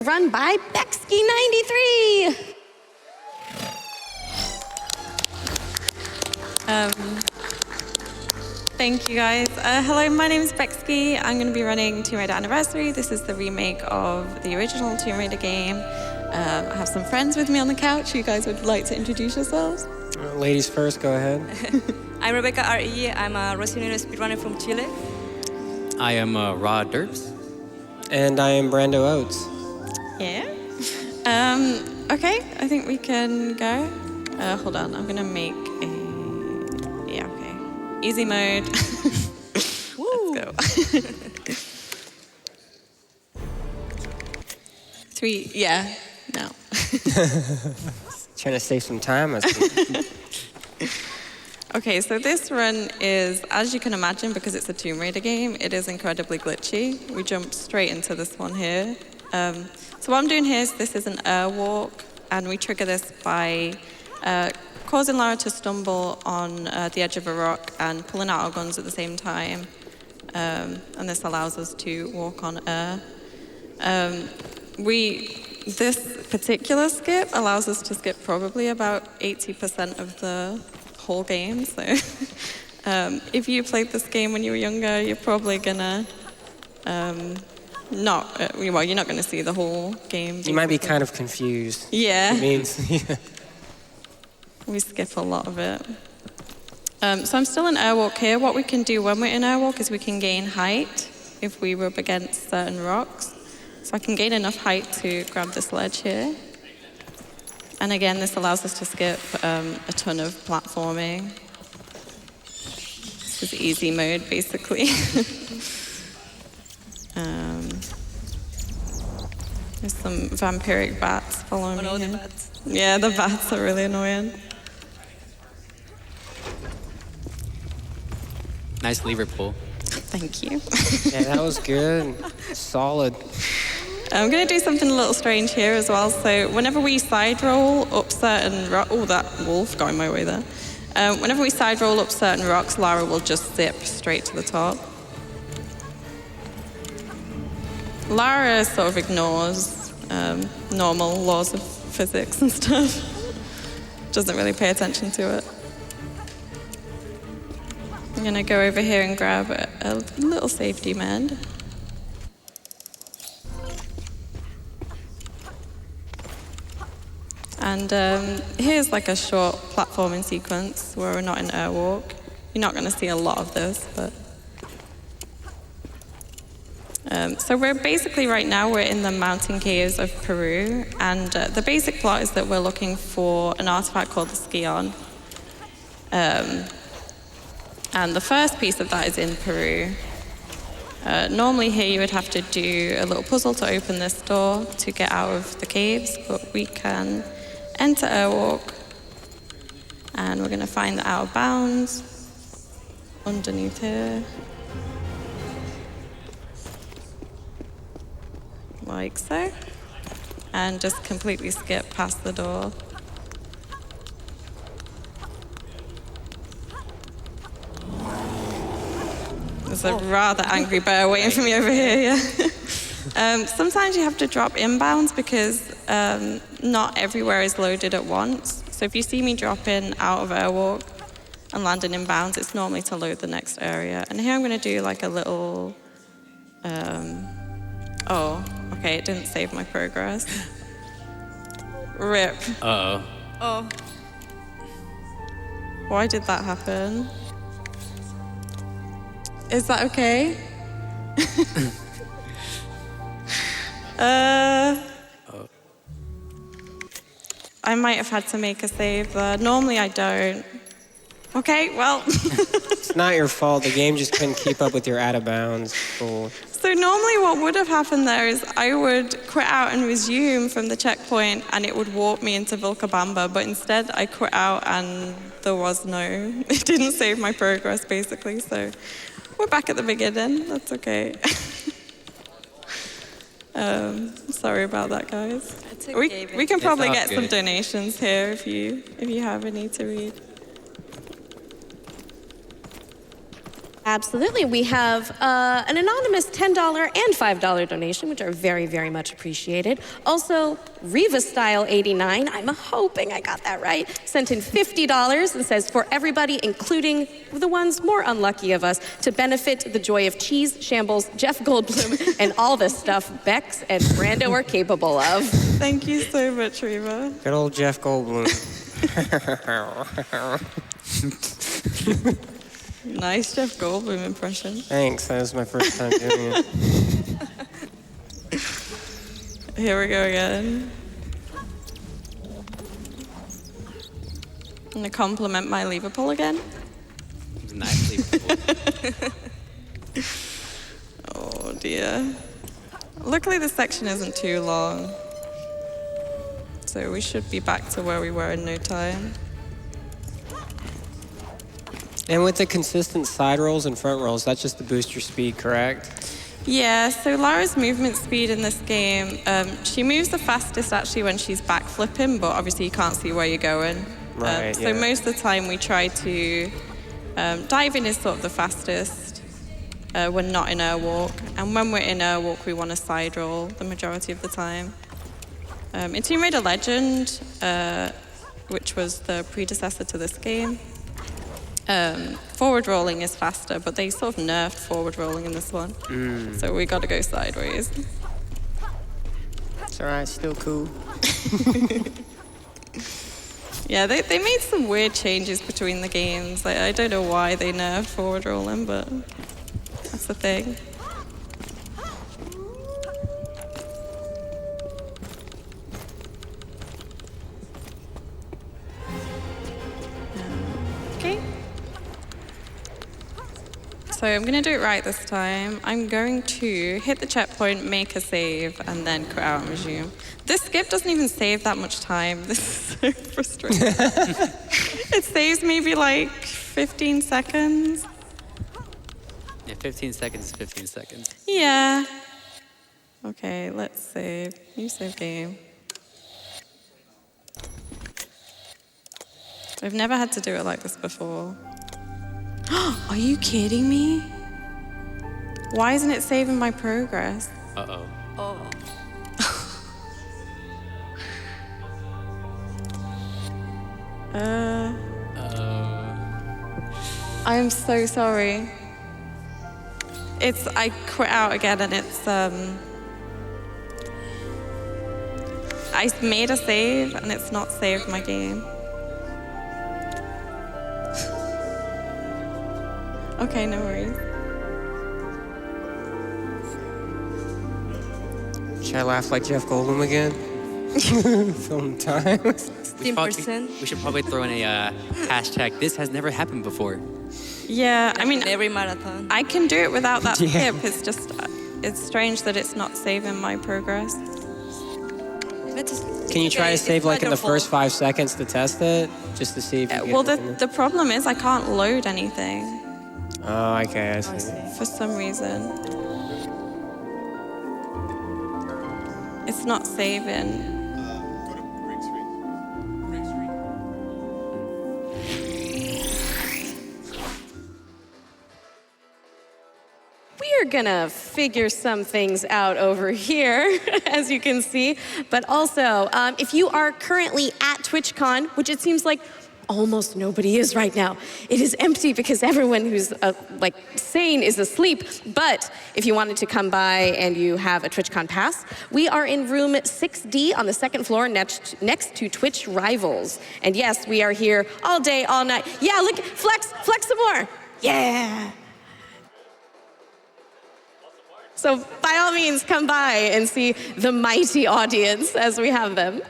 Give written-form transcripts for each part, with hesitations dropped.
Run by Beckski93. Thank you guys. Hello, my name is Beckski. I'm going to be running Tomb Raider Anniversary. This is the remake of the original Tomb Raider game. I have some friends with me on the couch. You guys would like to introduce yourselves? Ladies first, go ahead. I'm RebeccaRE. I'm a Resident Evil speedrunner from Chile. I am rawderps. And I am Brandooates. Yeah. Okay, I think we can go. Hold on, I'm going to make a... Yeah, okay. Easy mode. Let's go. 3, yeah, no. Trying to save some time. Okay, so this run is, as you can imagine, because it's a Tomb Raider game, it is incredibly glitchy. We jumped straight into this one here. So what I'm doing here is this is an air walk, and we trigger this by causing Lara to stumble on the edge of a rock and pulling out our guns at the same time. And this allows us to walk on air. This particular skip allows us to skip probably about 80% of the whole game. So if you played this game when you were younger, you're probably gonna you're not gonna see the whole game. Basically. You might be kind of confused. Yeah. It means, yeah. We skip a lot of it. So I'm still in airwalk here. What we can do when we're in airwalk is we can gain height if we rub against certain rocks. So I can gain enough height to grab this ledge here. And again, this allows us to skip a ton of platforming. This is easy mode, basically. There's some vampiric bats following me. Oh no, the here. bats. Yeah, the bats are really annoying. Nice lever pull. Thank you. Yeah, that was good. Solid. I'm going to do something a little strange here as well. So whenever we side roll up certain rocks... Oh, that wolf got in my way there. Whenever we side roll up certain rocks, Lara will just zip straight to the top. Lara sort of ignores normal laws of physics and stuff. Doesn't really pay attention to it. I'm going to go over here and grab a little safety med. And here's like a short platforming sequence where we're not in airwalk. You're not going to see a lot of this, but... so we're basically, right now, we're in the mountain caves of Peru, and the basic plot is that we're looking for an artifact called the Skion. And the first piece of that is in Peru. Normally here you would have to do a little puzzle to open this door to get out of the caves, but we can enter airwalk, and we're going to find the out of bounds underneath here. Like so. And just completely skip past the door. There's a rather angry bear waiting for me over here, yeah. Sometimes you have to drop inbounds because not everywhere is loaded at once. So if you see me dropping out of airwalk and landing inbounds, it's normally to load the next area. And here I'm going to do like a little... Oh, okay, it didn't save my progress. RIP. Uh-oh. Oh, Why did that happen? Is that okay? I might have had to make a save there. Normally I don't. Okay, well. It's not your fault. The game just couldn't keep up with your out of bounds. Cool. So normally what would have happened there is I would quit out and resume from the checkpoint and it would warp me into Vilcabamba, but instead I quit out and there was no, it didn't save my progress basically, so we're back at the beginning, that's okay. Sorry about that, guys. it's okay. We can probably all get some good. donations here if you have any to read. Absolutely. We have an anonymous $10 and $5 donation, which are very, very much appreciated. Also, Riva Style 89, I'm hoping I got that right, sent in $50 and says, for everybody, including the ones more unlucky of us, to benefit the joy of cheese, shambles, Jeff Goldblum, and all the stuff Bex and Brando are capable of. Thank you so much, Riva. Good old Jeff Goldblum. Nice Jeff Goldblum impression. Thanks, that was my first time doing it. Here we go again. I'm gonna compliment my lever pull again. It was nice lever pull. Oh dear. Luckily this section isn't too long. So we should be back to where we were in no time. And with the consistent side rolls and front rolls, that's just to boost your speed, correct? Yeah, so Lara's movement speed in this game, she moves the fastest actually when she's back flipping, but obviously you can't see where you're going. Right, So most of the time we try to, diving is sort of the fastest. We're not in airwalk, and when we're in airwalk we want to side roll the majority of the time. In Tomb Raider Legend, which was the predecessor to this game, forward rolling is faster, but they sort of nerfed forward rolling in this one. So we got to go sideways. It's alright, still cool. Yeah, they made some weird changes between the games. Like, I don't know why they nerfed forward rolling, but that's the thing. Okay. So I'm going to do it right this time. I'm going to hit the checkpoint, make a save, and then quit out and resume. This skip doesn't even save that much time. This is so frustrating. It saves maybe like 15 seconds. Yeah, 15 seconds is 15 seconds. Yeah. Okay, let's save. New save game. I've never had to do it like this before. Are you kidding me? Why isn't it saving my progress? Uh-oh. Oh. I'm so sorry. I quit out again and it's, I made a save and it's not saved my game. Okay, no worries. Should I laugh like Jeff Goldblum again? Sometimes. 15%. We should probably throw in a hashtag, this has never happened before. Yeah, I mean, In every marathon. I can do it without that Yeah. skip. It's just, it's strange that it's not saving my progress. Can you try to save like in the first 5 seconds to test it? Just to see if you get Well, within the problem is I can't load anything Oh, okay, I see. for some reason. It's not saving. Go to break screen. Break screen. We're gonna figure some things out over here, as you can see. But also, if you are currently at TwitchCon, which it seems like almost nobody is right now, it is empty because everyone who's sane is asleep. But if you wanted to come by and you have a TwitchCon pass, we are in room 6D on the second floor next to Twitch Rivals. And yes, we are here all day, all night. Yeah, look, flex some more. Yeah. So by all means, come by and see the mighty audience as we have them.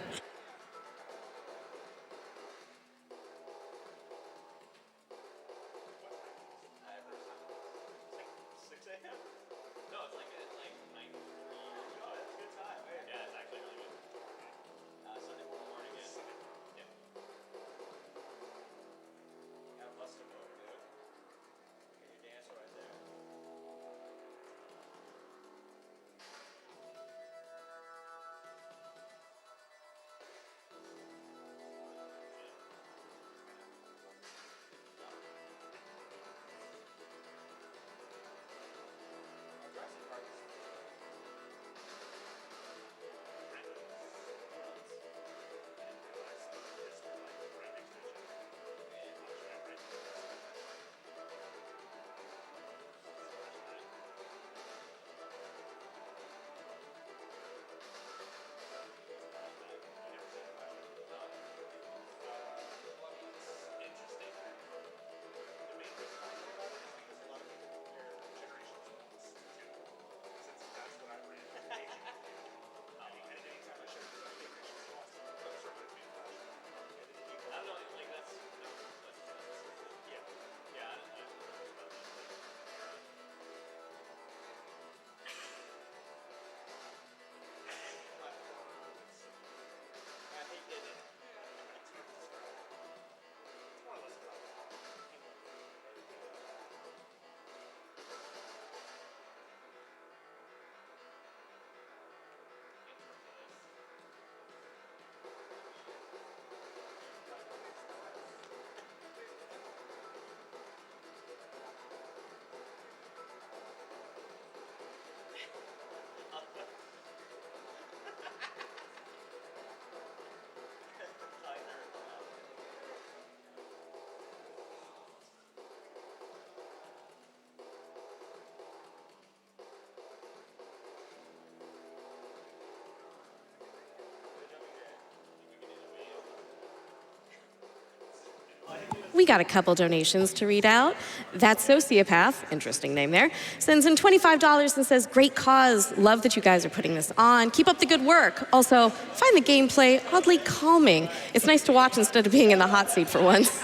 we got a couple donations to read out. That Sociopath, interesting name there, sends in $25 and says, great cause. Love that you guys are putting this on. Keep up the good work. Also, find the gameplay oddly calming. It's nice to watch instead of being in the hot seat for once.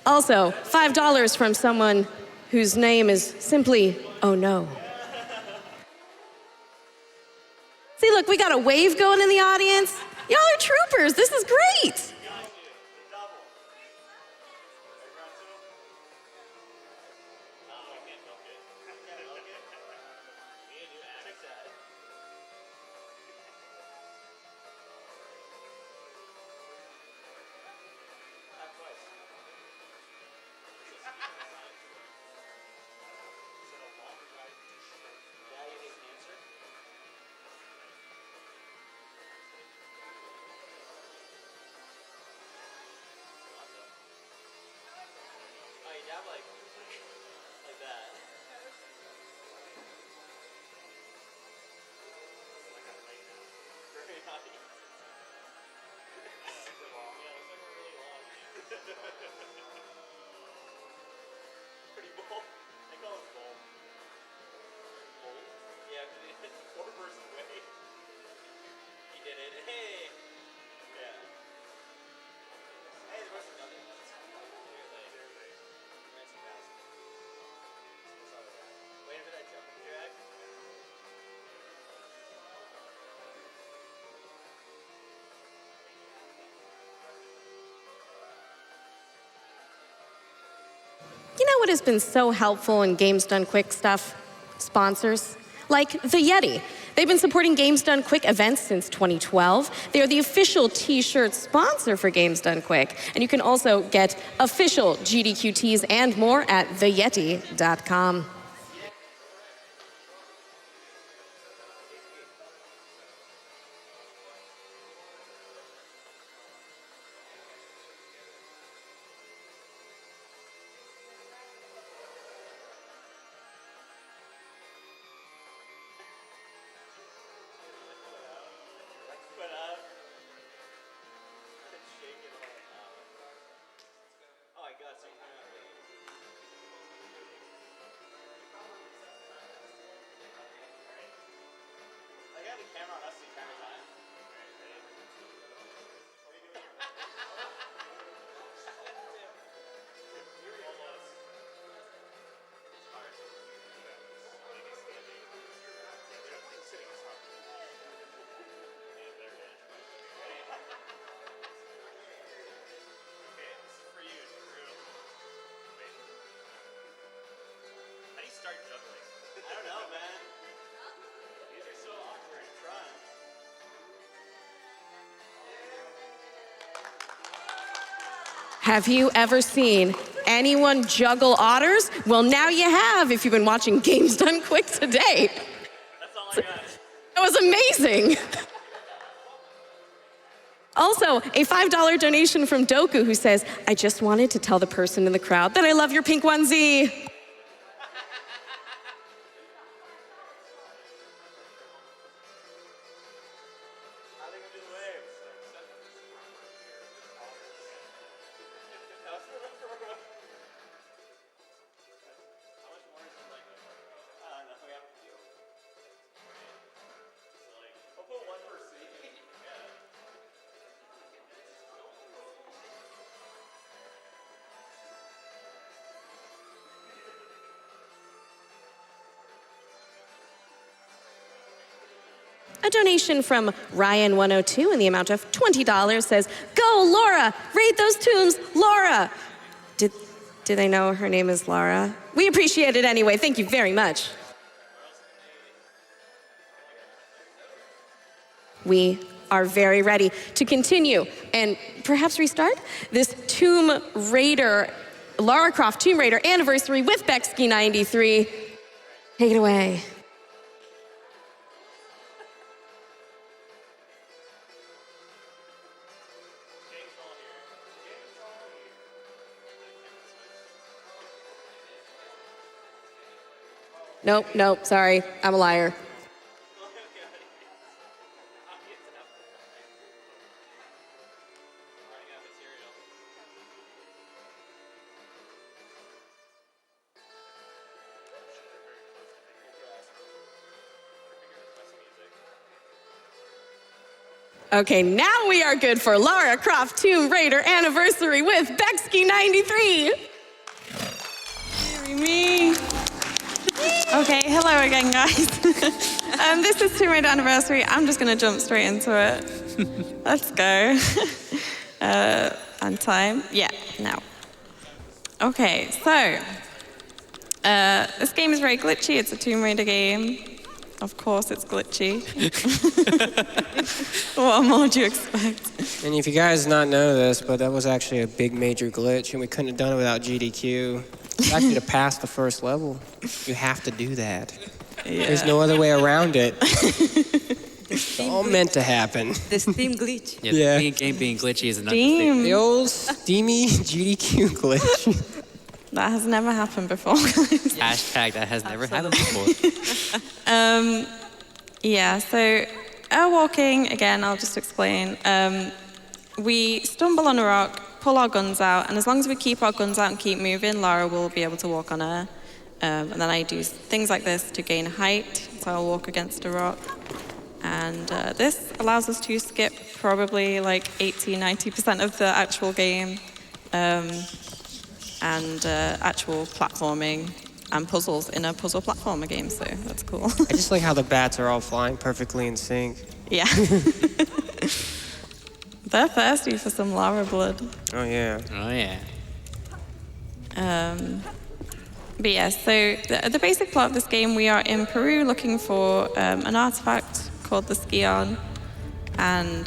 Also, $5 from someone whose name is simply, oh no. See, look, we got a wave going in the audience. Y'all are troopers. This is great. You know what has been so helpful in Games Done Quick stuff? Sponsors. Like the Yeti. They've been supporting Games Done Quick events since 2012. They are the official t-shirt sponsor for Games Done Quick. And you can also get official GDQ tees and more at theyeti.com. Have you ever seen anyone juggle otters? Well, now you have if you've been watching Games Done Quick today. That's all I got. That was amazing. Also, a $5 donation from Doku who says, I just wanted to tell the person in the crowd that I love your pink onesie. A donation from Ryan102 in the amount of $20 says, go, Laura, raid those tombs, Laura. Do they know her name is Lara? We appreciate it anyway. Thank you very much. We are very ready to continue and perhaps restart this Tomb Raider, Lara Croft Tomb Raider anniversary with Beckski93. Take it away. Nope, sorry, I'm a liar. Okay, now we are good for Lara Croft Tomb Raider Anniversary with Beckski93. Me. Okay, hello again, guys. This is Tomb Raider Anniversary. I'm just going to jump straight into it. Let's go. And time. Yeah, now. Okay, so this game is very glitchy. It's a Tomb Raider game. Of course, it's glitchy. What more do you expect? And if you guys not know this, but that was actually a big major glitch, and we couldn't have done it without GDQ. It's actually to pass the first level. You have to do that. Yeah. There's no other way around it. It's all meant to happen. The Steam glitch. Yeah, the game being glitchy is an Steam. understatement. The old steamy GDQ glitch. That has never happened before, guys. Hashtag that has never happened before. Yeah, so air walking, again, I'll just explain. We stumble on a rock, pull our guns out, and as long as we keep our guns out and keep moving, Lara will be able to walk on air. And then I do things like this to gain height, so I'll walk against a rock. And this allows us to skip probably like 80-90% of the actual game. And actual platforming and puzzles in a puzzle platformer game, so that's cool. I just like how the bats are all flying perfectly in sync. Yeah. They're thirsty for some Lara blood. Oh, yeah. Oh, yeah. But yeah, so the basic plot of this game, we are in Peru looking for an artifact called the Skion. And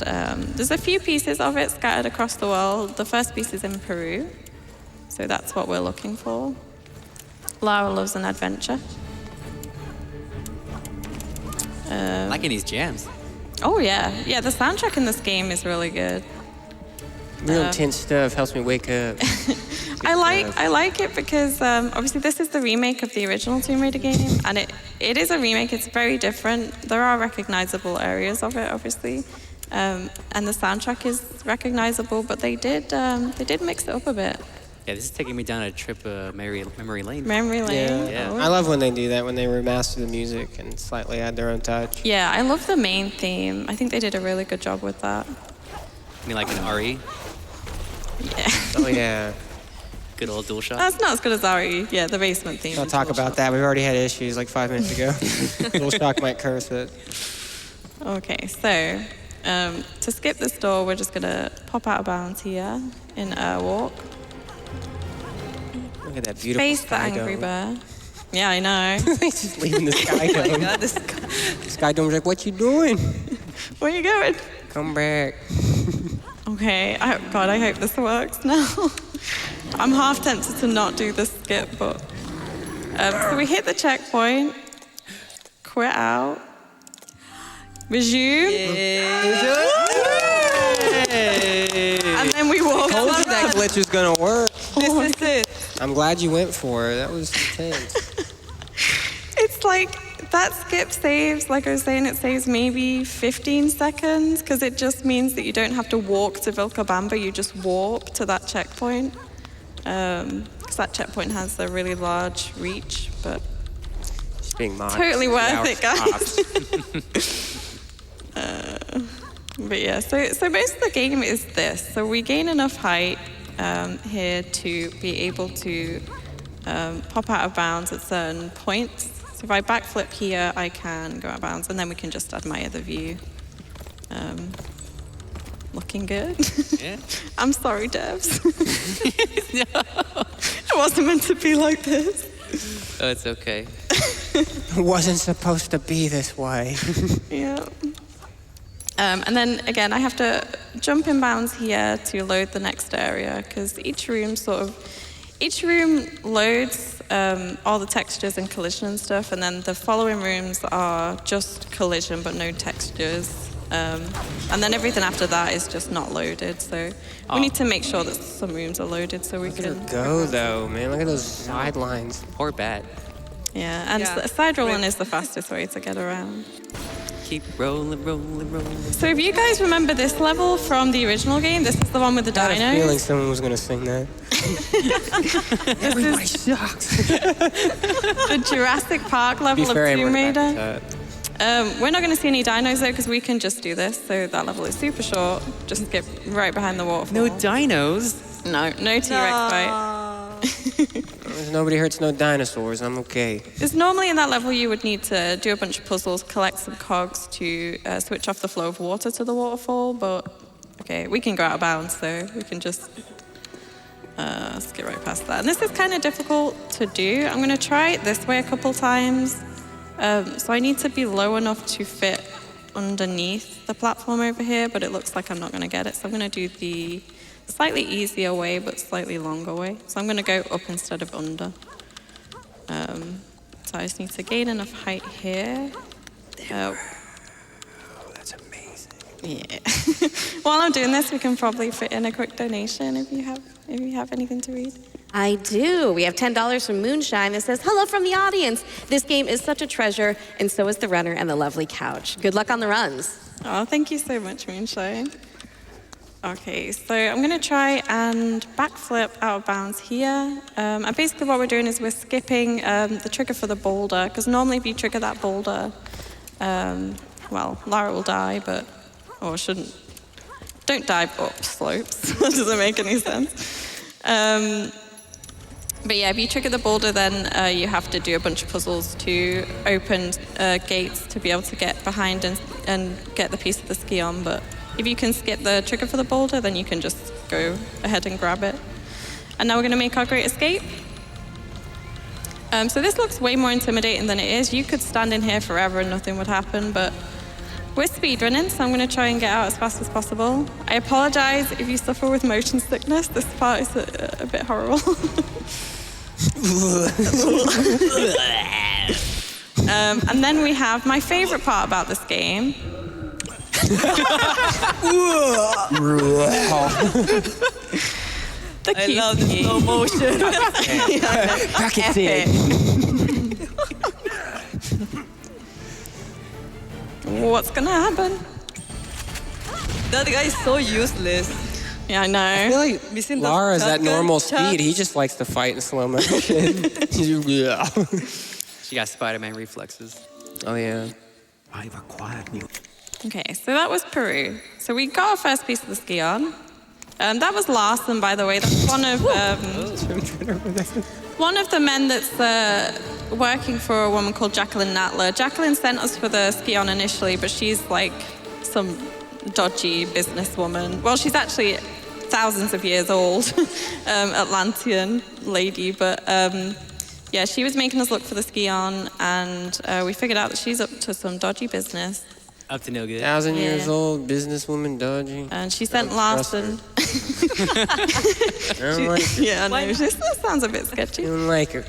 there's a few pieces of it scattered across the world. The first piece is in Peru. So that's what we're looking for. Lara loves an adventure. Liking these jams. Oh yeah, yeah. The soundtrack in this game is really good. Real intense stuff helps me wake up. I like it because obviously this is the remake of the original Tomb Raider game, and it is a remake. It's very different. There are recognizable areas of it, obviously, and the soundtrack is recognizable. But they did mix it up a bit. Yeah, this is taking me down a trip memory lane. Memory lane. Yeah. Oh. I love when they do that, when they remaster the music and slightly add their own touch. Yeah, I love the main theme. I think they did a really good job with that. I mean, like an RE. Yeah. Oh, yeah. Good old dual shot. That's not as good as RE. Yeah, the basement theme. Don't is talk cool about shot. that. We've already had issues like 5 minutes ago. Little Shock might curse it. Okay, so to skip this door, we're just gonna pop out of bounds here in Airwalk. Look at that beautiful Face the sky angry dome. bear. Yeah, I know. He's just leaving the sky Oh my dome. god, The sky dome's like, what you doing? Where you going? Come back. Okay, God, I hope this works now. I'm half tempted to not do the skip, but... so we hit the checkpoint, quit out, resume, and then we walk Told you on. that glitch was gonna work. this is it. I'm glad you went for it. That was intense. It's like, that skip saves, like I was saying, it saves maybe 15 seconds, because it just means that you don't have to walk to Vilcabamba, you just walk to that checkpoint. Because that checkpoint has a really large reach, but Just being modest. totally worth Without it, guys. But yeah, so most of the game is this. So we gain enough height here to be able to pop out of bounds at certain points. So if I backflip here, I can go out of bounds, and then we can just admire the view. Looking good. Yeah. I'm sorry, devs. It wasn't meant to be like this. Oh, it's okay. It wasn't supposed to be this way. Yeah. And then again, I have to jump in bounds here to load the next area, because each room loads all the textures and collision and stuff, and then the following rooms are just collision but no textures. And then everything after that is just not loaded. So we need to make sure that some rooms are loaded so we Look at can her go, though, man. Look at those sidelines. Poor bat. Yeah, and Yeah. side rolling is the fastest way to get around. Keep rolling, rolling, rolling. So if you guys remember this level from the original game, this is the one with the I had a feeling dinos. someone was gonna sing that. Everybody sucks. The Jurassic Park To be level of fair, I Tomb went back Raider. to that. We're not going to see any dinos though, because we can just do this. So that level is super short. Just skip right behind the waterfall. No dinos. No T-Rex fight. There's nobody hurts no dinosaurs. I'm okay. Because normally in that level you would need to do a bunch of puzzles, collect some cogs to switch off the flow of water to the waterfall, but okay, we can go out of bounds, so we can just skip right past that. And this is kind of difficult to do. I'm going to try it this way a couple times. So I need to be low enough to fit underneath the platform over here, but it looks like I'm not going to get it. So I'm going to do the slightly easier way, but slightly longer way. So I'm going to go up instead of under. So I just need to gain enough height here. That's amazing. Yeah. While I'm doing this, we can probably fit in a quick donation if you have anything to read. I do. We have $10 from Moonshine that says, hello from the audience. This game is such a treasure, and so is the runner and the lovely couch. Good luck on the runs. Oh, thank you so much, Moonshine. Okay, so I'm going to try and backflip out of bounds here. And basically what we're doing is we're skipping the trigger for the boulder, because normally if you trigger that boulder, well, Lara will die, or shouldn't. Don't dive up slopes. That doesn't make any sense. But yeah, if you trigger the boulder, then you have to do a bunch of puzzles to open gates to be able to get behind and get the piece of the ski on. But if you can skip the trigger for the boulder, then you can just go ahead and grab it. And now we're going to make our great escape. So this looks way more intimidating than it is. You could stand in here forever and nothing would happen, but we're speedrunning, so I'm going to try and get out as fast as possible. I apologize if you suffer with motion sickness. This part is a bit horrible. And then we have my favorite part about this game. The I love the slow motion. Back it in. What's gonna happen? That guy is so useless. Yeah, I know. I feel like Missing the Lara's at shotgun normal shot. speed. He just likes to fight in slow motion. Yeah. She got Spider-Man reflexes. Oh, yeah. I've acquired new. Okay, so that was Peru. So we got our first piece of the ski on. That was Larson, by the way. That's one of the men that's working for a woman called Jacqueline Natler. Jacqueline sent us for the ski on initially, but she's like some dodgy businesswoman. Well, she's actually thousands of years old, Atlantean lady, but yeah, she was making us look for the ski on, and we figured out that she's up to some dodgy business. Up to no good. 1,000 years Yeah. old, businesswoman, dodgy. And she sent Don't trust Larson. I don't like her. Yeah, I know. She sounds a bit sketchy. I don't like her.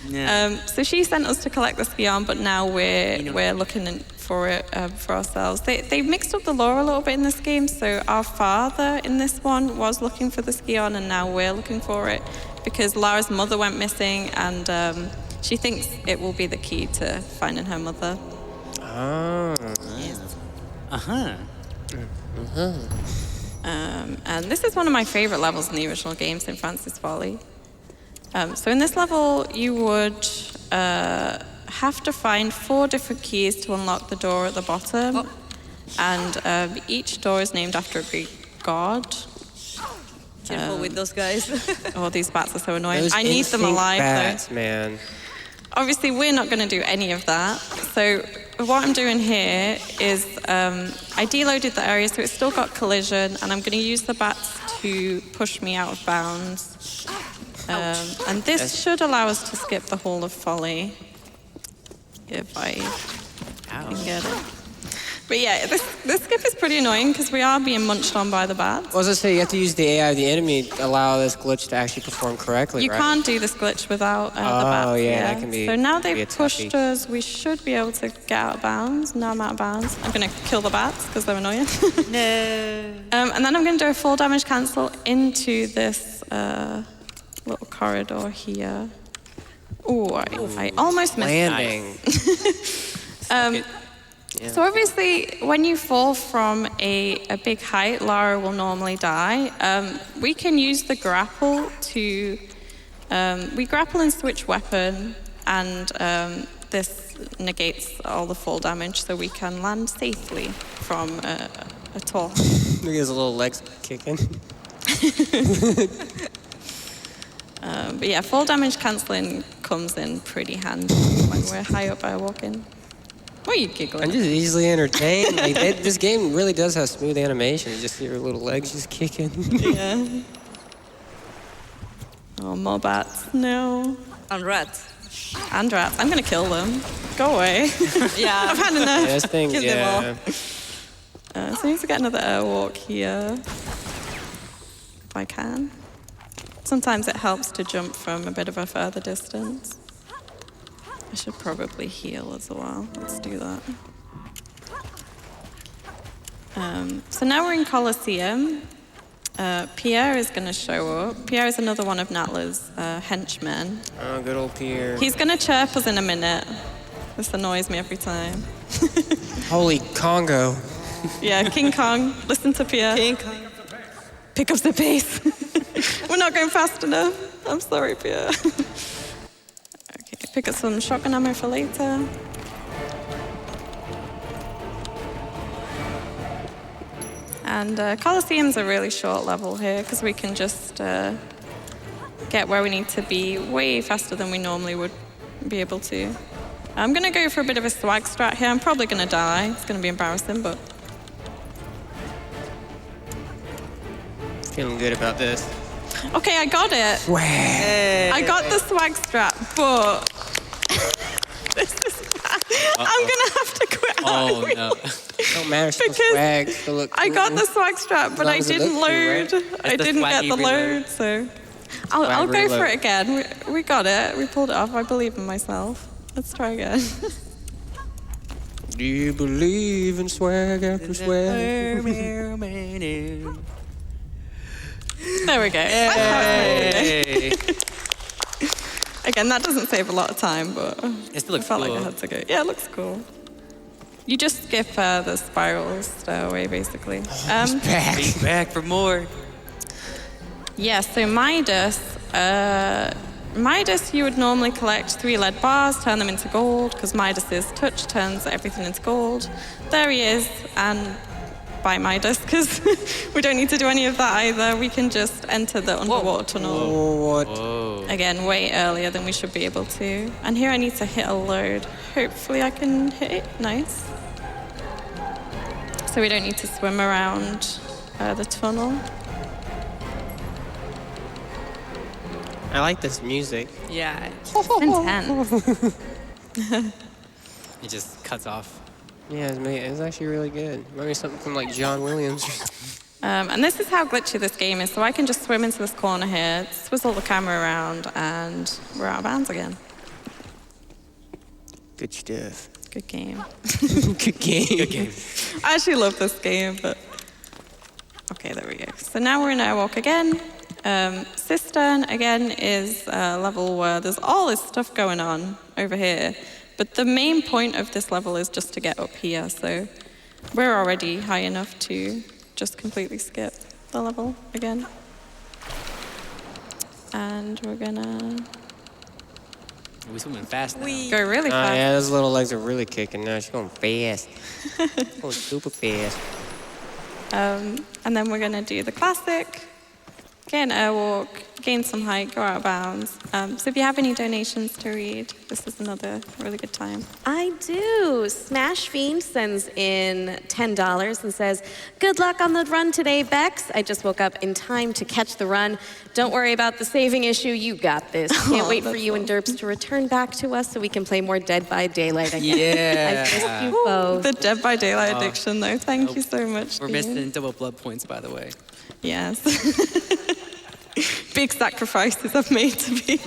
Yeah. So she sent us to collect the ski on, but now we're looking for it for ourselves. They mixed up the lore a little bit in this game. So our father in this one was looking for the ski on, and now we're looking for it because Lara's mother went missing, and she thinks it will be the key to finding her mother. Oh. Uh-huh. And this is one of my favorite levels in the original game, St. Francis Folly. So in this level, you would have to find 4 different keys to unlock the door at the bottom. Oh. And each door is named after a Greek god. Careful with those guys. Oh, these bats are so annoying. Those I need them instinct alive, bats, though. man. Obviously, we're not going to do any of that. So what I'm doing here is I deloaded the area, so it's still got collision, and I'm going to use the bats to push me out of bounds. And this should allow us to skip the Hall of Folly, if I can get it. But yeah, this skip is pretty annoying because we are being munched on by the bats. Well, I was going to say, you have to use the AI of the enemy to allow this glitch to actually perform correctly, You right? can't do this glitch without the bats. Oh, yeah, that can be- So now be a they've toughie. pushed us. We should be able to get out of bounds. Now I'm out of bounds. I'm going to kill the bats because they're annoying. No. And then I'm going to do a full damage cancel into this little corridor here. Ooh, I almost missed it. Landing. So obviously, when you fall from a big height, Lara will normally die. We can use the grapple to... we grapple and switch weapon, and this negates all the fall damage, so we can land safely from a toss. Look at his little legs kicking. But yeah, fall damage cancelling comes in pretty handy when we're high up airwalking. What are you giggling? I'm just easily entertained. Like, this game really does have smooth animation. You just see your little legs just kicking. Yeah. Oh, more bats. No. And rats. And rats. I'm gonna kill them. Go away. Yeah. I've had enough. Yeah, this thing, Kill yeah. them all. So I need to get another airwalk here. If I can. Sometimes it helps to jump from a bit of a further distance. I should probably heal as well. Let's do that. So now we're in Colosseum. Pierre is going to show up. Pierre is another one of Natla's henchmen. Oh, good old Pierre. He's going to chirp us in a minute. This annoys me every time. Holy Congo. Yeah, King Kong. Listen to Pierre. King Kong. Pick up the pace. We're not going fast enough. I'm sorry, Pierre. Okay, pick up some shotgun ammo for later. And Colosseum's a really short level here because we can just get where we need to be way faster than we normally would be able to. I'm going to go for a bit of a swag strat here. I'm probably going to die. It's going to be embarrassing, but... Feeling good about this. Okay, I got it. Swag. I got the swag strap, but this is bad. I'm gonna have to quit. Oh no. Don't matter. Still Because swag. Still look I got cool. the swag strap, but long I as it didn't looks cool, load. right? I the didn't get swaggy the reload. load, so I'll go reload. for it again. We got it. We pulled it off. I believe in myself. Let's try again. Do you believe in swag after swag? There we go. Hey. Again, that doesn't save a lot of time, but It still looks I felt cool. like I had to go. Yeah, it looks cool. You just skip the spiral stairway, basically. Back. Be back for more. Yeah, so Midas, you would normally collect 3 lead bars, turn them into gold, because Midas's touch turns everything into gold. There he is, and by Midas, because we don't need to do any of that either. We can just enter the underwater tunnel. Oh, what? Whoa. Again, way earlier than we should be able to. And here I need to hit a load. Hopefully I can hit it. Nice. So we don't need to swim around the tunnel. I like this music. Yeah. Intense. It just cuts off. Yeah, it's actually really good. Maybe something from like John Williams. And this is how glitchy this game is. So I can just swim into this corner here, swizzle the camera around, and we're out of bounds again. Good stuff. Good game. Good game. Good game. I actually love this game, but... Okay, there we go. So now we're in Airwalk again. Cistern, again, is a level where there's all this stuff going on over here. But the main point of this level is just to get up here, so we're already high enough to just completely skip the level again. And we're gonna We're swimming fast now. go really Oh, fast. yeah, those little legs are really kicking now. She's going fast. Going super fast. And then we're gonna do the classic, get an airwalk, gain some height, go out of bounds. So if you have any donations to read, this is another really good time. I do. Smash Fiend sends in $10 and says, "Good luck on the run today, Bex. I just woke up in time to catch the run. Don't worry about the saving issue. You got this. Can't wait for you and Derps to return back to us so we can play more Dead by Daylight again. Yeah. I missed you both." The Dead by Daylight addiction, though. Thank you so much. We're Dean. missing double blood points, by the way. Yes. Big sacrifices I've made to be.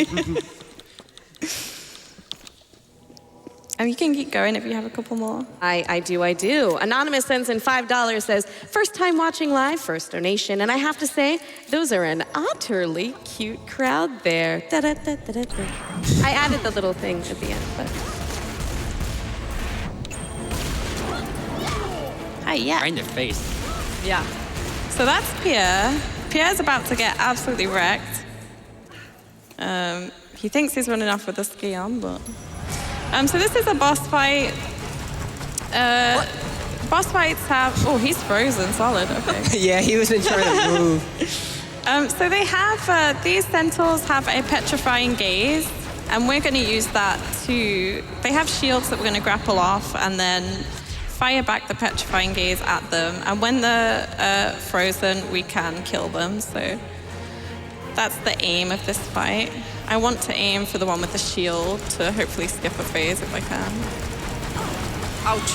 And you can keep going if you have a couple more. I do. Anonymous sends in $5, says, "First time watching live, first donation." And I have to say, those are an utterly cute crowd there. Da-da-da-da-da-da. I added the little thing at the end, but... Hi, yeah. Right in their face. Yeah. So that's Pierre. Pierre's about to get absolutely wrecked. He thinks he's running off with the ski on, but... So this is a boss fight. Boss fights have... Oh, he's frozen, solid, okay. Yeah, he wasn't trying to move. So they have... these centaurs have a petrifying gaze, and we're going to use that to... They have shields that we're going to grapple off, and then fire back the petrifying gaze at them. And when they're frozen, we can kill them, so... That's the aim of this fight. I want to aim for the one with the shield to hopefully skip a phase if I can. Ouch.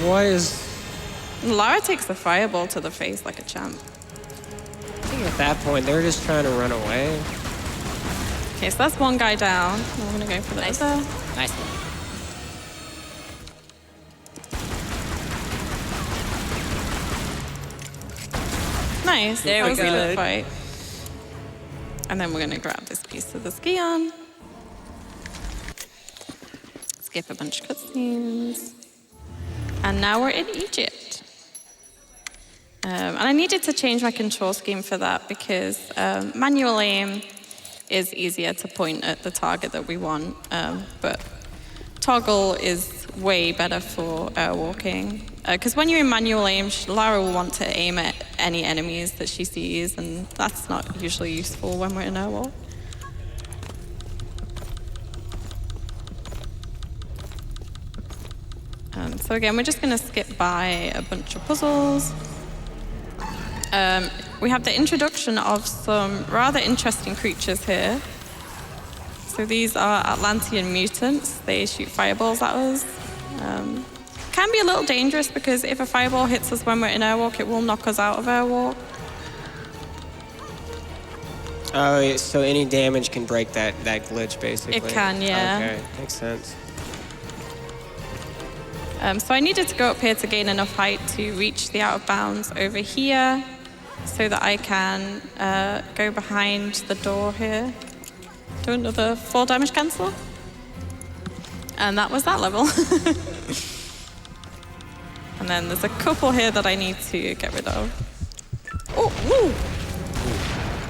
What is... Lara takes the fireball to the face like a champ. I think at that point, they're just trying to run away. Okay, so that's one guy down. I'm gonna go for the other. Nice one. Nice. There we that was a go. good fight. And then we're gonna grab this piece of the ski on. Skip a bunch of cutscenes. And now we're in Egypt. And I needed to change my control scheme for that because manual aim is easier to point at the target that we want, but toggle is way better for airwalking. Because when you're in manual aim, Lara will want to aim at any enemies that she sees, and that's not usually useful when we're in airwalk. So again, we're just going to skip by a bunch of puzzles. We have the introduction of some rather interesting creatures here. So these are Atlantean mutants. They shoot fireballs at us. Can be a little dangerous because if a fireball hits us when we're in airwalk, it will knock us out of airwalk. Oh, so any damage can break that glitch, basically? It can, yeah. Okay, makes sense. So I needed to go up here to gain enough height to reach the out of bounds over here so that I can go behind the door here. Do another 4 damage cancel. And that was that level. And then there's a couple here that I need to get rid of. Oh, woo!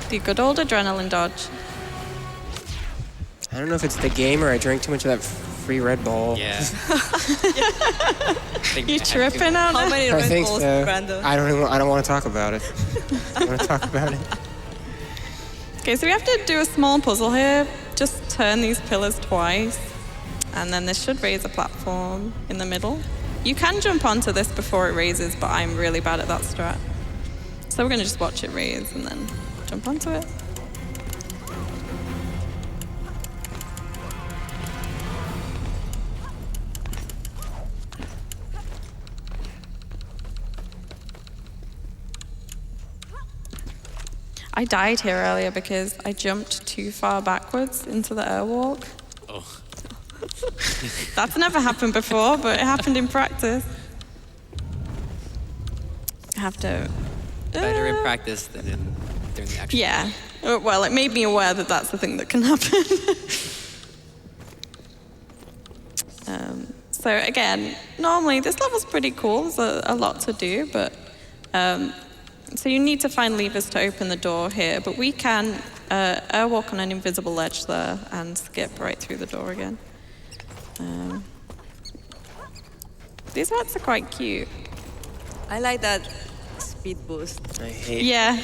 The good old adrenaline dodge. I don't know if it's the game or I drank too much of that free Red Bull. Yeah. You tripping on How it? many I Red think Bulls, so. Brando? I don't want to talk about it. I don't want to talk about it. Okay, so we have to do a small puzzle here. Just turn these pillars twice. And then this should raise a platform in the middle. You can jump onto this before it raises, but I'm really bad at that strat. So we're going to just watch it raise and then jump onto it. I died here earlier because I jumped too far backwards into the airwalk. Oh. That's never happened before, but it happened in practice. I have to... Better in practice than during the actual. Yeah. Well, it made me aware that that's the thing that can happen. So again, normally this level's pretty cool. There's a lot to do, but... so you need to find levers to open the door here, but we can airwalk on an invisible ledge there and skip right through the door again. These rats are quite cute. I like that speed boost. I hate Yeah.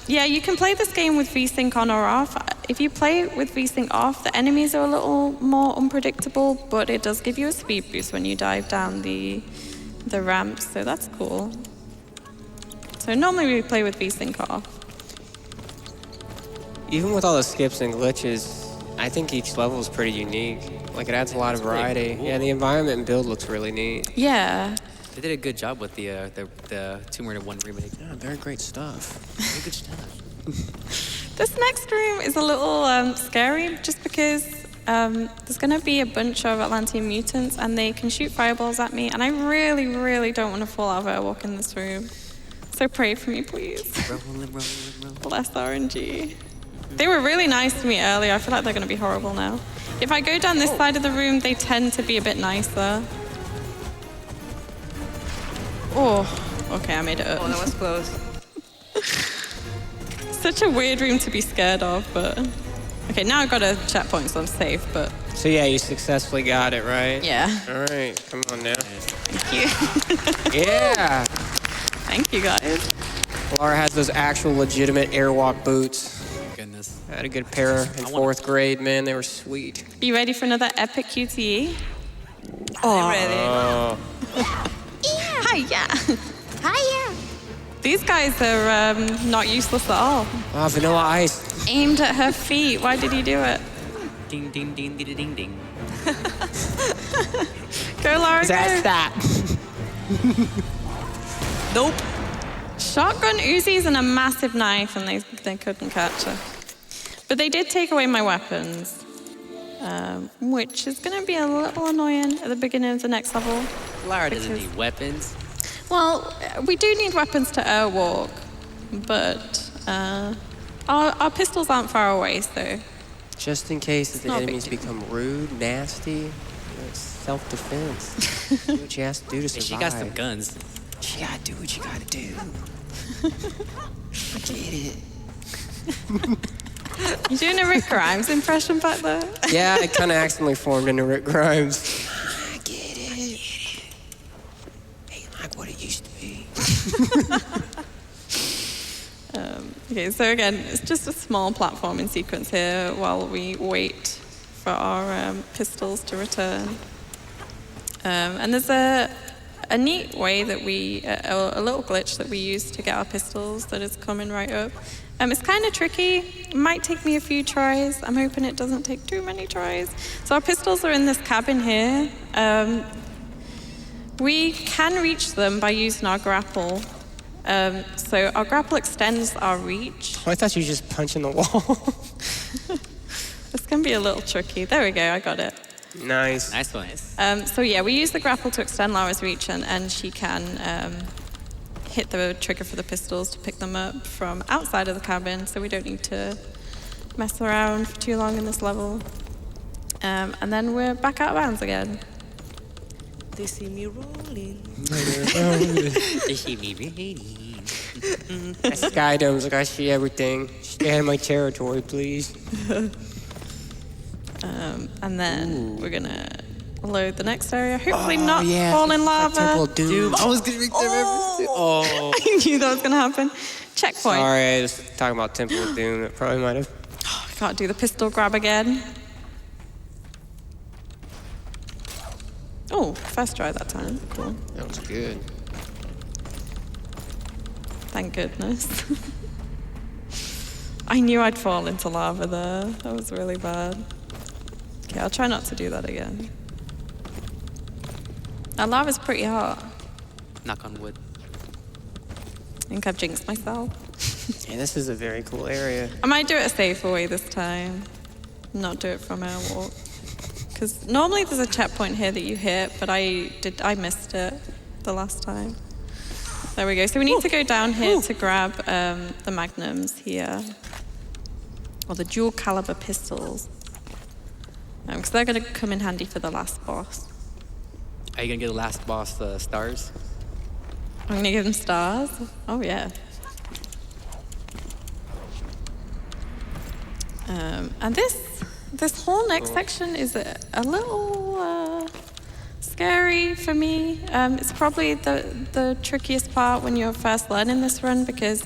Yeah, you can play this game with VSync on or off. If you play with VSync off, the enemies are a little more unpredictable, but it does give you a speed boost when you dive down the ramps, so that's cool. So normally we play with VSync off. Even with all the skips and glitches, I think each level is pretty unique. Like, it adds a lot of variety. cool. Yeah, the environment and build looks really neat. Yeah. They did a good job with the Tomb Raider 1 remake. Yeah, very great stuff. Very good stuff. This next room is a little scary just because there's going to be a bunch of Atlantean mutants and they can shoot fireballs at me, and I really, really don't want to fall out of airwalk in this room. So pray for me, please. Rolling. Bless RNG. They were really nice to me earlier. I feel like they're going to be horrible now. If I go down this side of the room, they tend to be a bit nicer. Oh, okay, I made it up. Oh, that was close. Such a weird room to be scared of, but... Okay, now I've got a checkpoint, so I'm safe, but... So So yeah, you successfully got it, right? Yeah. All right, come on now. Thank you. Yeah. Thank you, guys. Lara has those actual legitimate airwalk boots. Goodness. I had a good pair in 4th grade, man. They were sweet. You ready for another epic QTE? I'm ready. Hiya. Hiya. These guys are not useless at all. Oh, vanilla ice. Aimed at her feet. Why did he do it? Ding, ding, ding, ding, ding, ding. Go, Lara, go. Stop. Nope. Shotgun Uzis and a massive knife, and they couldn't catch her. But they did take away my weapons, which is going to be a little annoying at the beginning of the next level. Lara doesn't need weapons. Well, we do need weapons to airwalk, but our pistols aren't far away, so... Just in case the not a big enemies deal. become rude, nasty, you know, it's self-defense. Do what you have to do to Hey, survive. she got some guns. You gotta do what you gotta do. I get it. You doing a Rick Grimes impression back there? Yeah, I kind of accidentally formed into Rick Grimes. I get it. Ain't like what it used to be. Okay, so again, it's just a small platforming sequence here while we wait for our pistols to return. And there's a neat way that a little glitch that we use to get our pistols that is coming right up. It's kind of tricky. It might take me a few tries. I'm hoping it doesn't take too many tries. So our pistols are in this cabin here. We can reach them by using our grapple. So our grapple extends our reach. Oh, I thought you were just punching the wall. It's going to be a little tricky. There we go, I got it. Nice. Nice one. So yeah, we use the grapple to extend Lara's reach, and she can hit the trigger for the pistols to pick them up from outside of the cabin, so we don't need to mess around for too long in this level. And then we're back out of bounds again. They see me rolling. They see me raining. Skydome's like, I see everything. Stay out of my territory, please. And then we're gonna load the next area. Hopefully Oh, not fall in lava. Temple of Doom. I was gonna make them Oh. I knew that was gonna happen. Checkpoint. Sorry, I was talking about Temple of Doom. That probably might have. I can't do the pistol grab again. Oh, first try that time. Cool. That was good. Thank goodness. I knew I'd fall into lava there. That was really bad. Okay, I'll try not to do that again. That lava's pretty hot. Knock on wood. I think I've jinxed myself. Yeah, this is a very cool area. I might do it a safer way this time. Not do it from airwalk. Because normally there's a checkpoint here that you hit, but I missed it the last time. There we go. So we need to go down here to grab the magnums here. Or the dual caliber pistols. Because they're going to come in handy for the last boss. Are you gonna get the last boss stars? I'm going to give them stars. Oh, yeah. And this whole next section is a little scary for me. It's probably the trickiest part when you're first learning this run, because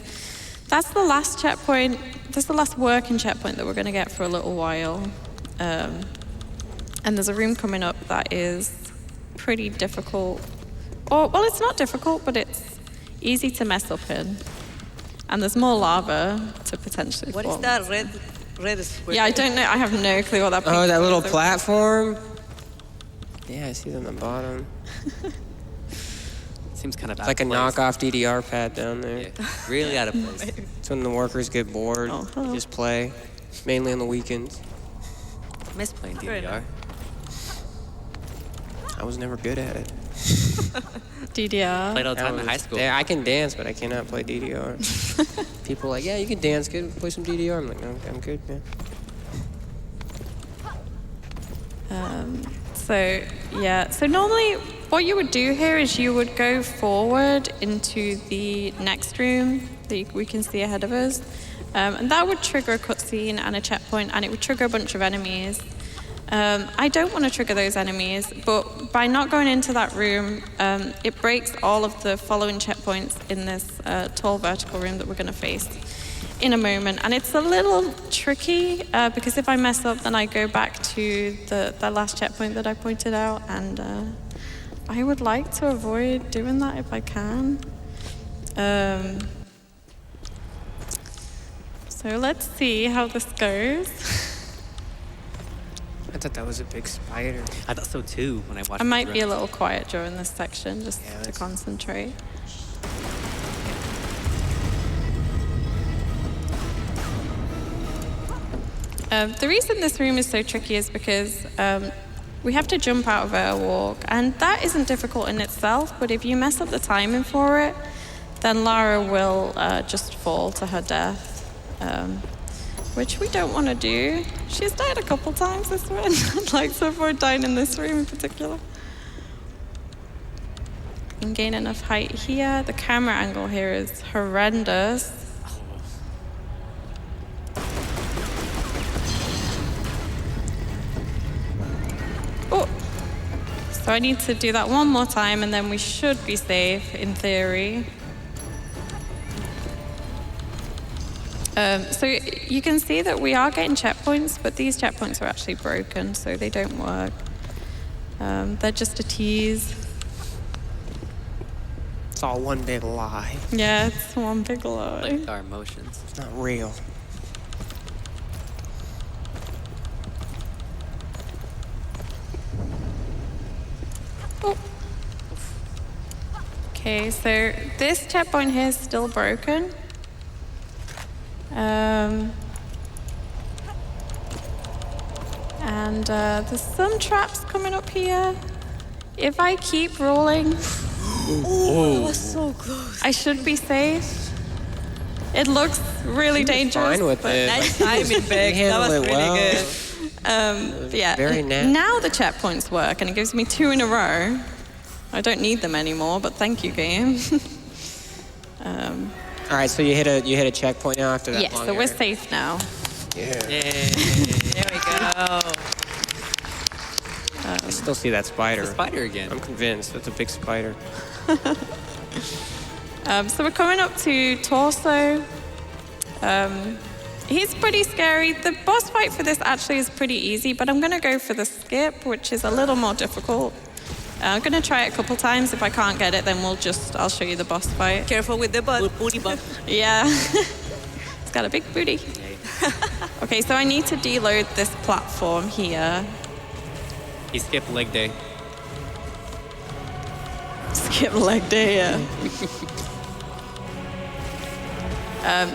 that's the last checkpoint. That's the last working checkpoint that we're going to get for a little while. And there's a room coming up that is pretty difficult. Well, it's not difficult, but it's easy to mess up in. And there's more lava to potentially What fall. is that red square? Yeah, I don't know. I have no clue what that Oh, that little is. platform? Yeah, I see them on the bottom. Seems kind of It's like a knockoff DDR pad down there. Yeah, really out of place. It's when the workers get bored. Oh, They hello. just play, mainly on the weekends. Miss playing Fair DDR. I was never good at it. DDR. Played all the time in high school. Yeah, I can dance, but I cannot play DDR. People are like, yeah, you can dance good, play some DDR. I'm like, no, I'm good, man. So normally what you would do here is you would go forward into the next room that we can see ahead of us. And that would trigger a cutscene and a checkpoint, and it would trigger a bunch of enemies. I don't want to trigger those enemies, but by not going into that room, it breaks all of the following checkpoints in this tall vertical room that we're going to face in a moment. And it's a little tricky because if I mess up, then I go back to the last checkpoint that I pointed out, and I would like to avoid doing that if I can. So let's see how this goes. I thought that was a big spider. I thought so too when I watched I might be a run. little quiet during this section just Yeah, to that's- concentrate. The reason this room is so tricky is because we have to jump out of our walk, and that isn't difficult in itself, but if you mess up the timing for it, then Lara will just fall to her death, which we don't want to do. She's died a couple times this run. I'd like to avoid dying in this room in particular. And gain enough height here. The camera angle here is horrendous. Oh, so I need to do that one more time and then we should be safe in theory. So you can see that we are getting checkpoints, but these checkpoints are actually broken, so they don't work. They're just a tease. It's all one big lie. Yeah, it's one big lie. Like our emotions. It's not real. Oh. Okay, so this checkpoint here is still broken. And there's some traps coming up here. If I keep rolling, Oh, that was so close. I should be safe. It looks really dangerous. Fine with but it. Nice timing, Beck. You That was handled it really well. good. But yeah, Very nasty. now the checkpoints work, and it gives me 2 in a row. I don't need them anymore, but thank you, game. All right, so you hit a checkpoint now after that Yeah, long so we're area. safe now. Yeah. There we go. I still see that spider. The spider again. I'm convinced that's a big spider. So we're coming up to Torso. He's pretty scary. The boss fight for this actually is pretty easy, but I'm going to go for the skip, which is a little more difficult. I'm going to try it a couple times. If I can't get it, then I'll show you the boss fight. Careful with the butt. Booty bump. Yeah. It's got a big booty. Okay, so I need to deload this platform here. He skipped leg day. Skip leg day, yeah.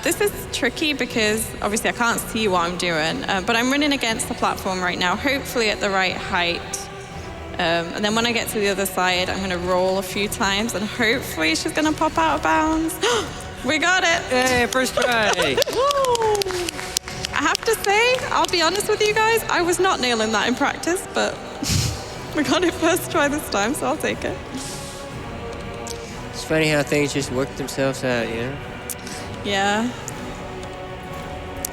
This is tricky because obviously I can't see what I'm doing, but I'm running against the platform right now, hopefully at the right height. And then when I get to the other side, I'm going to roll a few times and hopefully she's going to pop out of bounds. We got it! Hey, first try. I have to say, I'll be honest with you guys, I was not nailing that in practice, but we got it first try this time, so I'll take it. It's funny how things just work themselves out, you know? Yeah.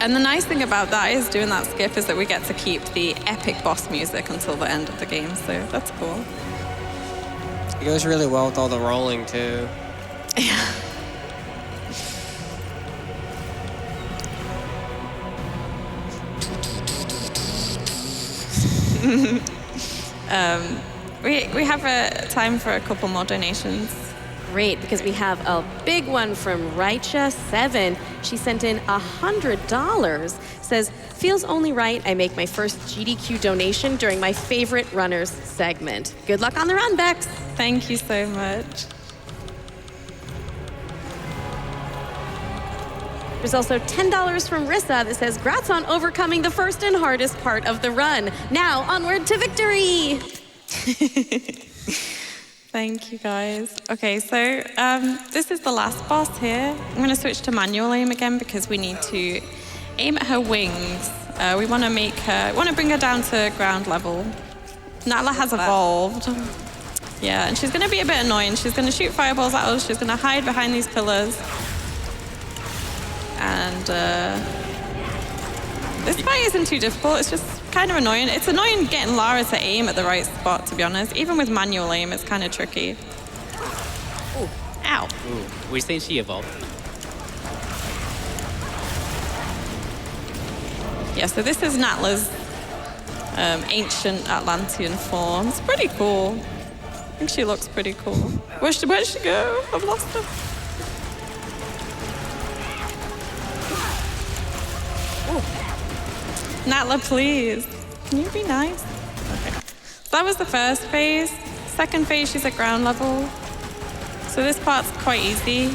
And the nice thing about that is doing that skip is that we get to keep the epic boss music until the end of the game, so that's cool. It goes really well with all the rolling, too. Yeah. We have a time for a couple more donations. Great, because we have a big one from Raicha7. She sent in $100. Says, feels only right I make my first GDQ donation during my favorite runners segment. Good luck on the run, Bex. Thank you so much. There's also $10 from Rissa that says, "Grats on overcoming the first and hardest part of the run. Now onward to victory." Thank you, guys. Okay, so this is the last boss here. I'm going to switch to manual aim again because we need to aim at her wings. We want to bring her down to ground level. Nala has evolved. Yeah, and she's going to be a bit annoying. She's going to shoot fireballs at us. She's going to hide behind these pillars. And this fight isn't too difficult. It's just kind of annoying. It's annoying getting Lara to aim at the right spot, to be honest. Even with manual aim, it's kind of tricky. Ooh. Ow. Ooh, we're saying she evolved. Yeah, so this is Natla's ancient Atlantean form. It's pretty cool. I think she looks pretty cool. Where'd she go? I've lost her. Natla, please. Can you be nice? Okay. So that was the first phase. Second phase, she's at ground level. So this part's quite easy.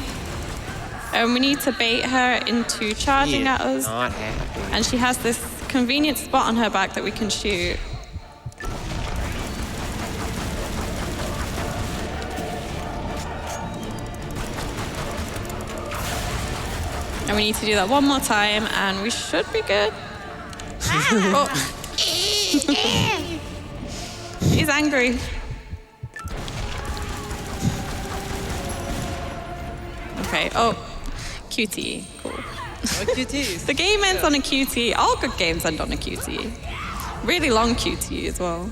We need to bait her into charging at us. Not happy. And she has this convenient spot on her back that we can shoot. And we need to do that one more time, and we should be good. Oh. He's angry. Okay, oh, QT, cool. QTs. The game ends on a QT. All good games end on a QT. Really long QT as well.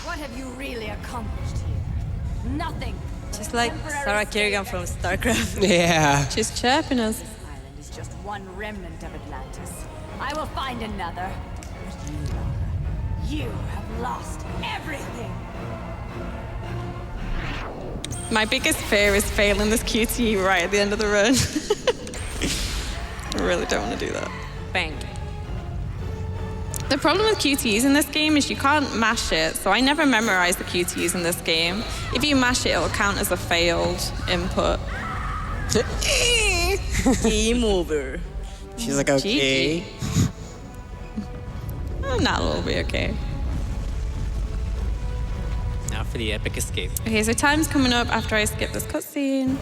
What have you really accomplished here? Nothing. Just like Sarah Kerrigan from StarCraft. Yeah. She's chirping us. This island is just one remnant of Atlantis. I will find another. But you, Lara, you have lost everything. My biggest fear is failing this QT right at the end of the run. I really don't want to do that. Bang. The problem with QTs in this game is you can't mash it, so I never memorize the QTs in this game. If you mash it, it'll count as a failed input. Game over. She's like, okay. Oh, Natla will be okay. Now for the epic escape. Okay, so time's coming up after I skip this cutscene.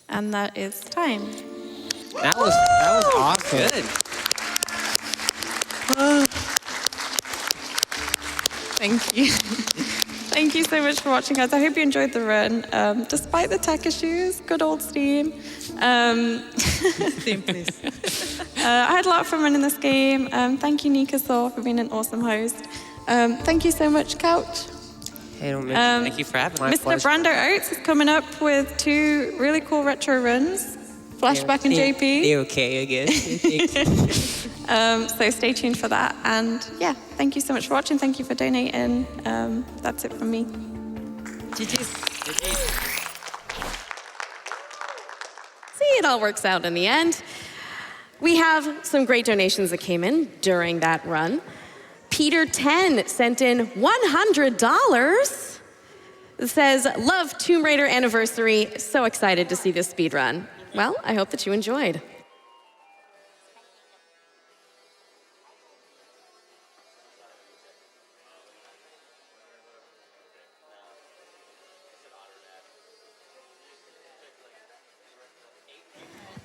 And that is time. That was awesome. Good. Thank you. Thank you so much for watching, guys. I hope you enjoyed the run. Despite the tech issues, good old Steam. Steam, please. I had a lot of fun running this game. Thank you, nikasaur, for being an awesome host. Thank you so much, Couch. Hey, don't mention Thank you for having me. Mr. Brandooates is coming up with 2 really cool retro runs. Flashback and JP. They okay, I guess. So stay tuned for that. And yeah, thank you so much for watching. Thank you for donating. That's it from me. GG's. See, it all works out in the end. We have some great donations that came in during that run. Peter 10 sent in $100. It says, love Tomb Raider anniversary. So excited to see this speed run. Well, I hope that you enjoyed.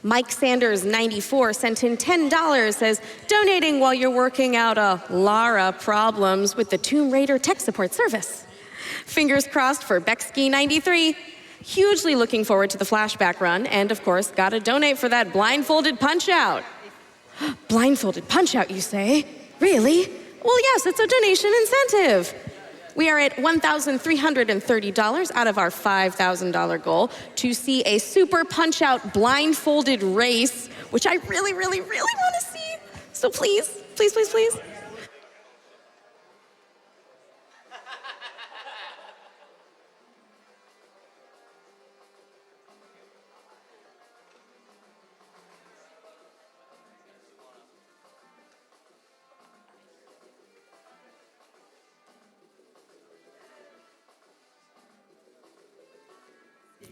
Mike Sanders, 94, sent in $10, says, donating while you're working out Lara problems with the Tomb Raider tech support service. Fingers crossed for Beckski93. Hugely looking forward to the flashback run, and of course, gotta donate for that blindfolded punch-out. Blindfolded punch-out, you say? Really? Well, yes, it's a donation incentive. We are at $1,330 out of our $5,000 goal to see a super punch-out blindfolded race, which I really, really, really want to see. So please, please, please, please.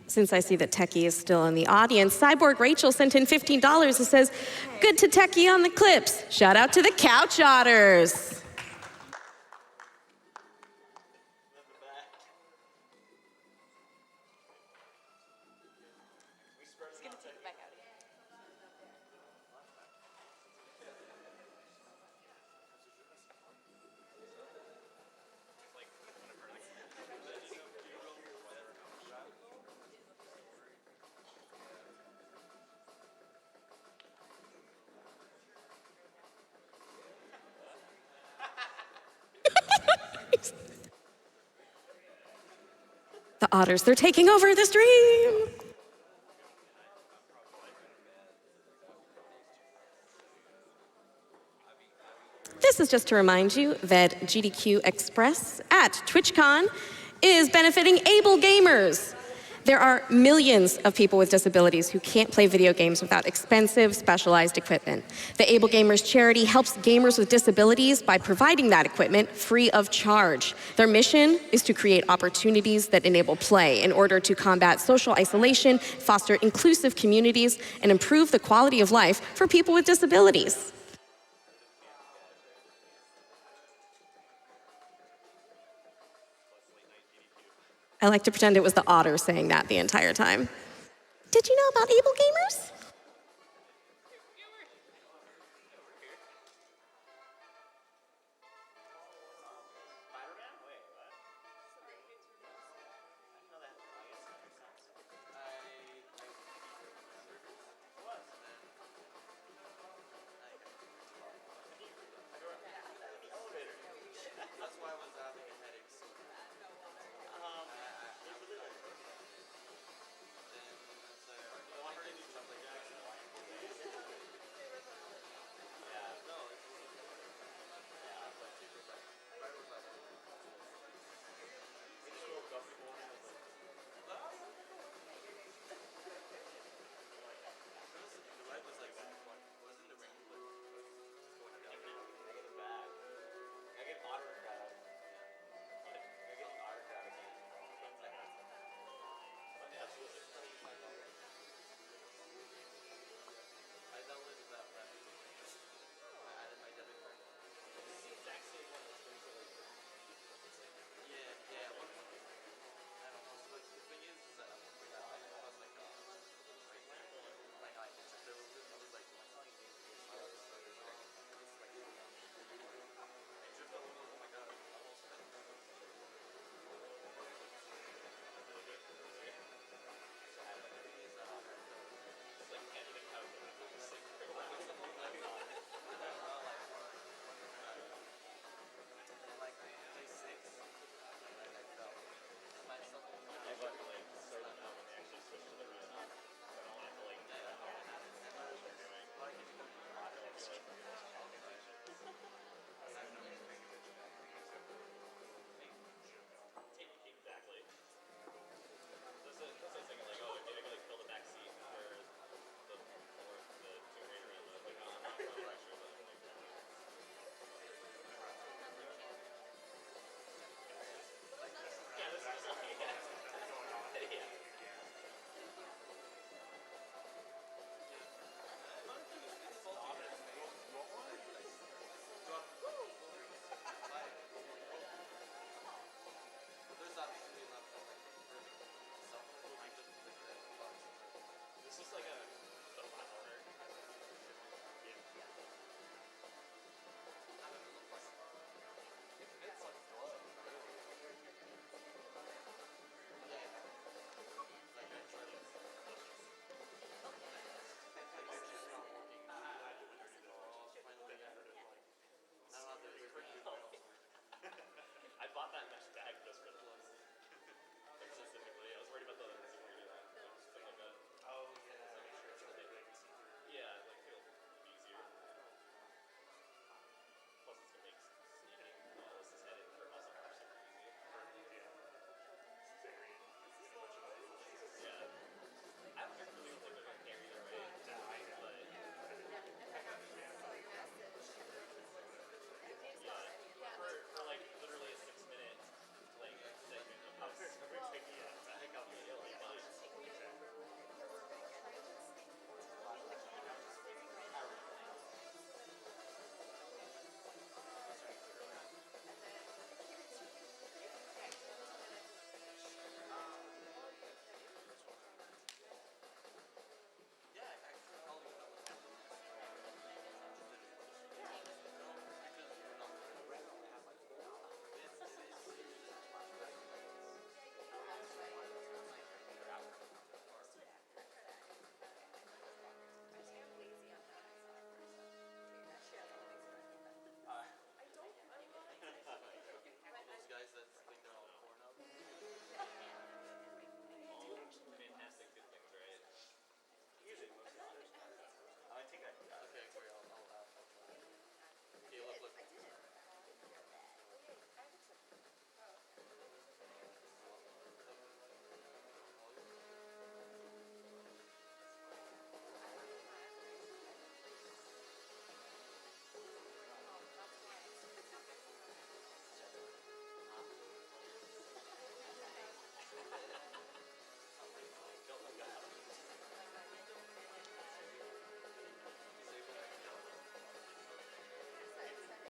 Since I see that Techie is still in the audience, Cyborg Rachel sent in $15. It says, good to Techie on the clips. Shout out to the Couch Otters. The otters, they're taking over the stream. This is just to remind you that GDQ Express at TwitchCon is benefiting able gamers. There are millions of people with disabilities who can't play video games without expensive, specialized equipment. The Able Gamers charity helps gamers with disabilities by providing that equipment free of charge. Their mission is to create opportunities that enable play in order to combat social isolation, foster inclusive communities, and improve the quality of life for people with disabilities. I like to pretend it was the otter saying that the entire time. Did you know about able gamers?